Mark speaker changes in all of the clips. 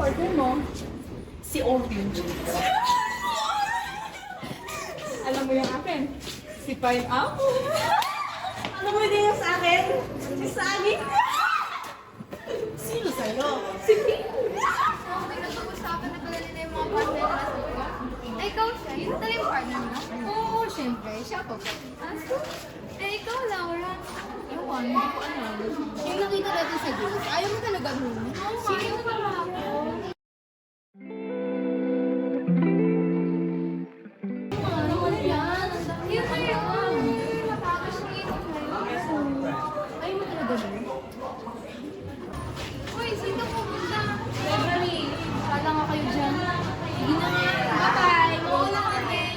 Speaker 1: order mo? Si Orange. Alam mo yung akin? Si Pineapple.
Speaker 2: Ano mo din yung sa akin? Si Sunny?
Speaker 1: Sino sa'yo? Si Pink.
Speaker 3: Okay, nag-uusapan na pala nila yung mga partner na sa lugar. Eh, ikaw siya. Yun na talaga yung partner mo? Oo, syempre. Siya po. Eh, ikaw, Laura. Ewan, hindi ko alam. Yung nakita natin sa gills, ayaw mo talaga nun. Sino ba ako? Ano mo yan? Yun na yun. Matapos na yun. Ayaw mo talaga nun? Uy, sino pupunta? February. Kala nga kayo dyan. Hindi na nga. Bye-bye. Mawala ka din.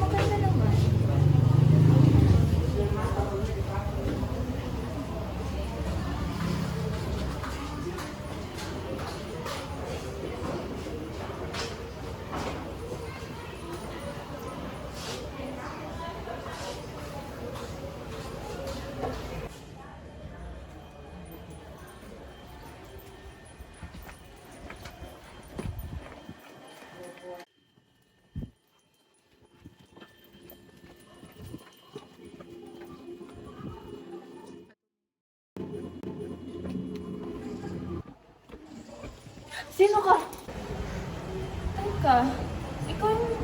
Speaker 3: Maganda naman.
Speaker 1: Sino ka? Teka, ikaw yung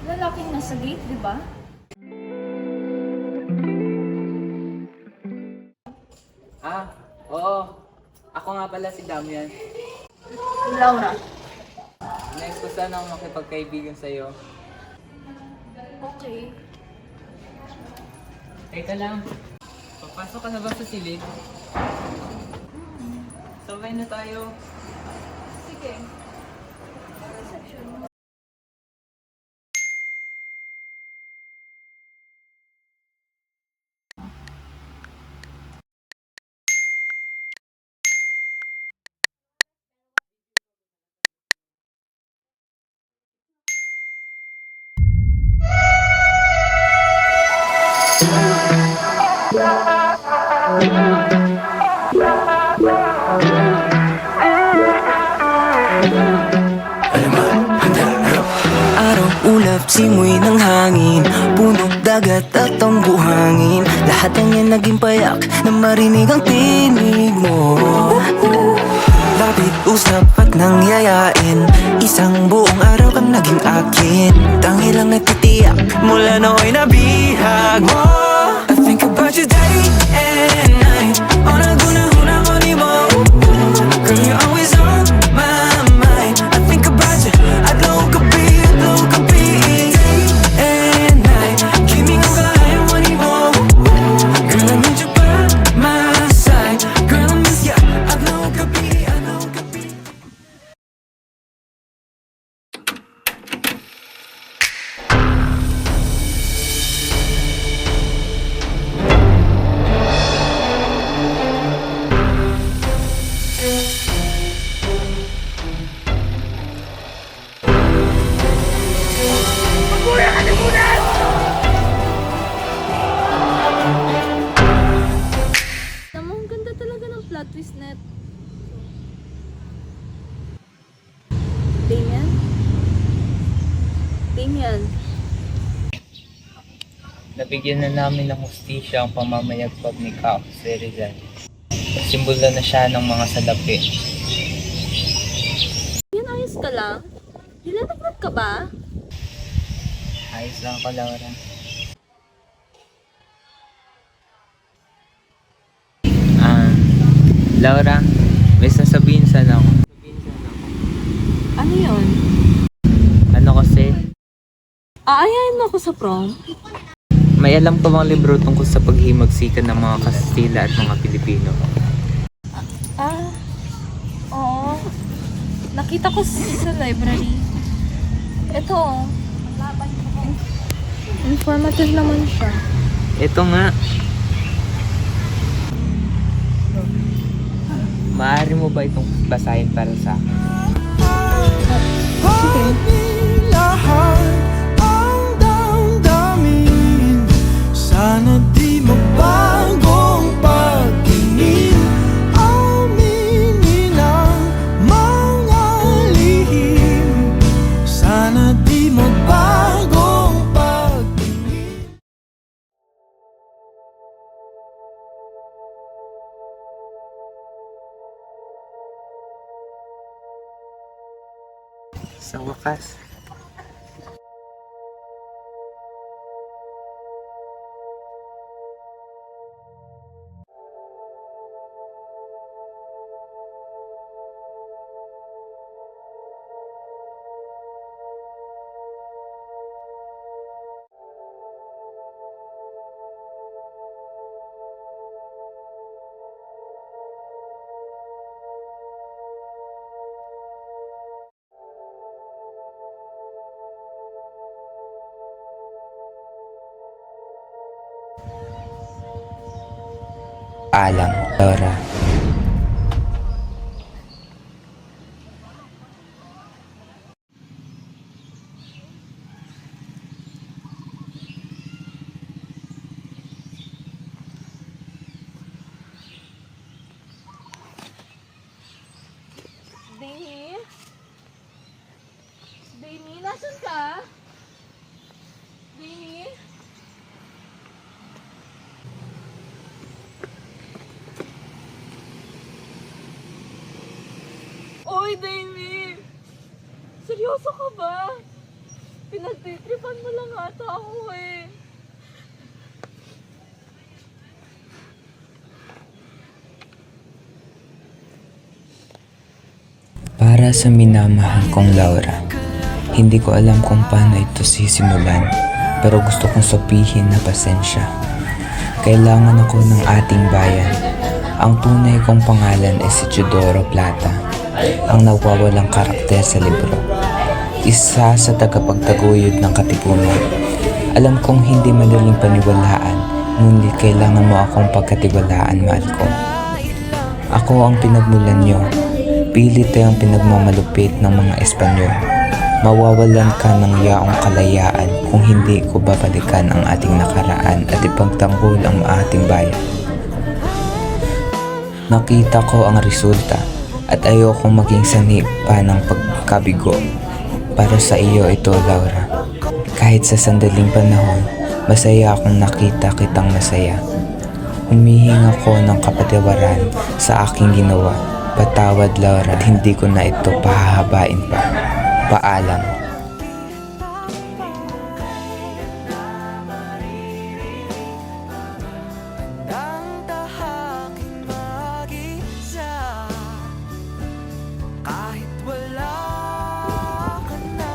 Speaker 1: lalaking nasa gate, di ba?
Speaker 4: Ah, oo. Ako nga pala si Damian.
Speaker 1: Laura.
Speaker 4: Next ko sana akong makipagkaibigan sa'yo.
Speaker 1: Okay.
Speaker 4: Teka lang. Papasok ka na ba sa silid? Sabay na tayo.
Speaker 1: Sige.
Speaker 5: Araw, ulap, simoy ng hangin, puno, dagat at ang buhangin. Lahat ng yan naging payak na marinig ang tinig mo. Lapit, usap at nangyayain, isang buong araw kang naging akin. Tangi lang nagtitiyak mula nooy nabihag mo. I think about you day and night, on a gunahuna ko ni mo. Girl, you're always on my mind. I think about you, adlaw gabi day and night. Dreaming of kaya mo ni mo. Girl, I need you by my side. Girl, I miss ya, adlaw gabi.
Speaker 1: plot twist net. Damian? Damian?
Speaker 4: Nabigyan na namin ng hustisya ang pamamayagpag ni Kao si Rizal. Simbolo na siya ng mga salapi.
Speaker 1: Yan, ayos ka lang? Nilalagnat ka ba?
Speaker 4: Ayos lang ako, Laura. Laura, may sasabihin sana ako.
Speaker 1: Ano yun?
Speaker 4: Ano kasi,
Speaker 1: Aayain mo ako sa prom?
Speaker 4: may alam ka bang libro tungkol sa paghimagsikan ng mga Kastila at mga Pilipino?
Speaker 1: Oo. Nakita ko sa library. Ito, informative naman siya.
Speaker 4: Ito nga. Maaari mo ba itong basahin para sa akin?
Speaker 1: Sige.
Speaker 5: Lahat ang damdamin, sana di magbagong pagtingin. Aminin ang mga lihim, sana di magbagong pagtingin.
Speaker 4: Sa wakas. Alam, Laura.
Speaker 1: Dini? Dini, nasan ka? Dini? Oy, Dini! Seryoso ka ba? Pinagtitripan mo lang ata ako eh.
Speaker 6: Para sa minamahal kong Laura, hindi ko alam kung paano ito sisimulan, pero gusto kong sabihin na pasensya. Kailangan ako ng ating bayan. Ang tunay kong pangalan ay si Teodoro Plata, ang nawawalang karakter sa libro. Isa sa tagapagtaguyod ng katipunan. Alam kong hindi madaling paniwalaan, ngunit kailangan mo akong pagkatiwalaan, mahal ko. Ako ang pinagmulan niyo. Pilit tayong pinagmamalupit ng mga Espanyol. Mawawalan ka ng yaong kalayaan kung hindi ko babalikan ang ating nakaraan at ipagtanggol ang ating bayan. Nakita ko ang resulta at ayokong maging sanhi pa ng pagkabigo. Para sa iyo ito, Laura. Kahit sa sandaling panahon, masaya akong nakita kitang masaya. Humihing ako ng kapatawaran sa aking ginawa. Patawad, Laura, at hindi ko na ito pahahabain pa. Paalam.
Speaker 5: Kahit wala ka na.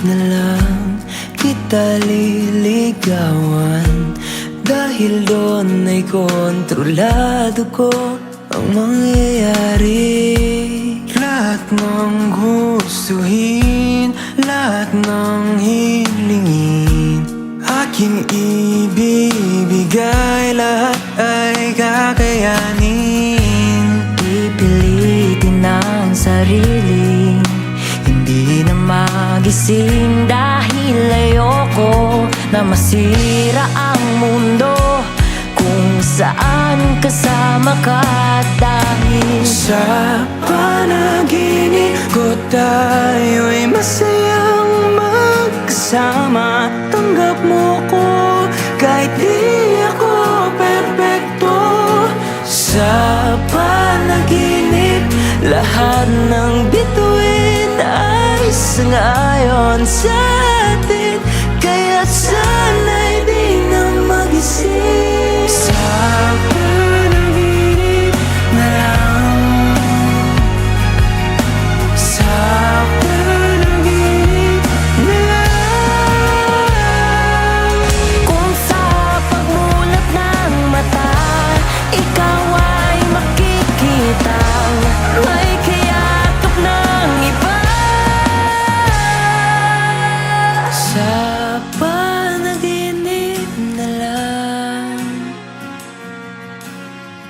Speaker 5: na lang kita liligawan, dahil doon ay kontrolado ko ang mangyayari. Lahat ng gustuhin, lahat ng hilingin, aking ibibigay, lahat ay kakayanin. Pipilitin ang sarili, hindi na magising, dahil ayoko na masira ang mundo kung saan kasama ka. Dahil sa panaginip ko tayo'y masayang magkasama. Tanggap mo ko kahit di ako perpekto. Sa panaginip, lahat ng bituin ay sangayon sa atin, kaya sana'y di na magising. Sa panaginip na lang, sa panaginip na lang. Kung sa pagmulat ng mata, ikaw ay makikita, may kayakap ng iba. Sa panaginip na lang,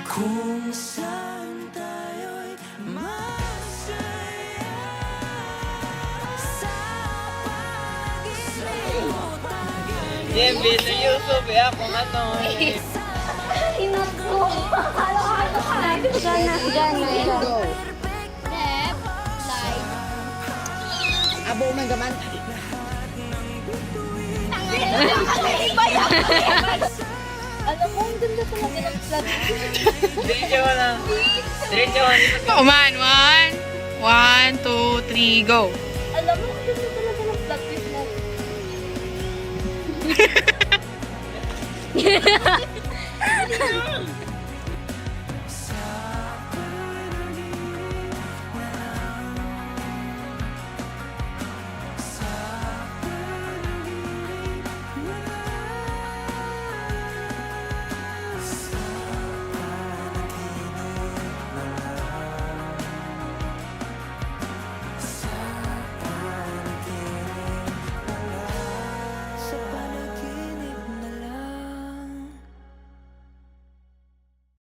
Speaker 5: kung saan tayo'y masaya. Sa panaginip mo tayo.
Speaker 4: Jembe, seryoso ba ako ano?
Speaker 3: Inot ko. Halo-halo ka. Gana. Left, right.
Speaker 2: Abo man gaman.
Speaker 1: Alam mo, ang ganda talaga ng flag.
Speaker 4: Diretso mo lang. Diretso mo.
Speaker 7: Oh man, 1, 2, 3, go.
Speaker 1: Alam mo, ang ganda talaga ng flag twist mo.